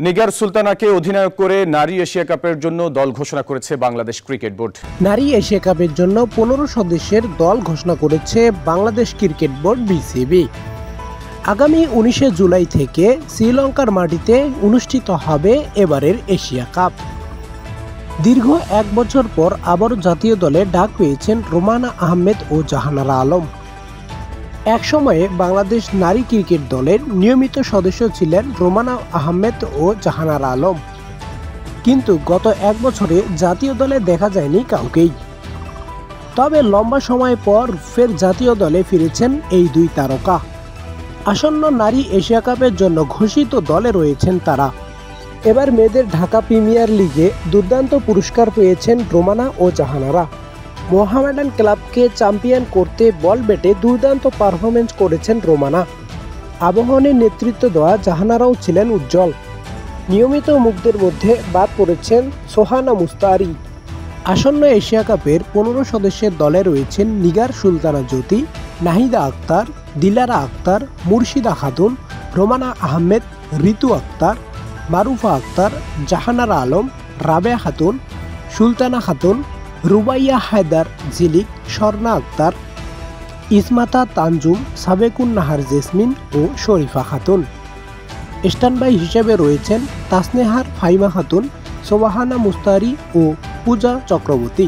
নিগার সুলতানাকে অধিনায়ক করে নারী এশিয়া কাপের জন্য দল ঘোষণা করেছে বাংলাদেশ ক্রিকেট বোর্ড। নারী এশিয়া কাপের জন্য 15 সদস্যের দল ঘোষণা করেছে বাংলাদেশ ক্রিকেট বোর্ড বিসিবি। আগামী 19 জুলাই থেকে শ্রীলঙ্কার মাটিতে অনুষ্ঠিত হবে এবারের এশিয়া কাপ। দীর্ঘ 1 বছর পর আবারও জাতীয় দলে ডাক পেয়েছেন রোমানা আহমেদ ও জাহানারা আলম। একসময়ে বাংলাদেশ নারী ক্রিকেট দলের নিয়মিত সদস্য ছিলেন রোমানা আহমেদ ও জাহানারা আলম, কিন্তু গত 1 বছরে জাতীয় দলে দেখা যায়নি কাউকেই। তবে লম্বা সময় পর ফের জাতীয় দলে ফিরেছেন এই দুই তারকা। আসন্ন নারী এশিয়া কাপের জন্য ঘোষিত দলে রয়েছেন তারা। এবার মেয়েদের ঢাকা প্রিমিয়ার লিগে দুর্দান্ত পুরস্কার পেয়েছেন রোমানা ও জাহানারা। মোহামেডান ক্লাবকে চ্যাম্পিয়ন করতে বল ব্যাটে দুর্দান্ত পারফরমেন্স করেছেন রোমানা। আবাহনীর নেতৃত্ব দেওয়া জাহানারাও ছিলেন উজ্জ্বল। নিয়মিত মুখদের মধ্যে বাদ পড়েছেন সোহানা মুস্তারি। আসন্ন এশিয়া কাপের 15 সদস্যের দলে রয়েছেন নিগার সুলতানা জ্যোতি, নাহিদা আক্তার, দিলারা আক্তার, মুর্শিদা খাতুন, রোমানা আহমেদ, ঋতু আক্তার, মারুফা আক্তার, জাহানারা আলম, রাবেয়া খাতুন, সুলতানা খাতুন, রুবাইয়া হায়দার জিলিক, স্বর্ণা আক্তার, ইসমাতা তানজুম, সাবেকুন নাহার জেসমিন ও শরীফা খাতুন। স্ট্যান্ডবাই হিসেবে রয়েছেন তাসনেহার ফাইমা খাতুন, সোবাহানা মুস্তারি ও পূজা চক্রবর্তী।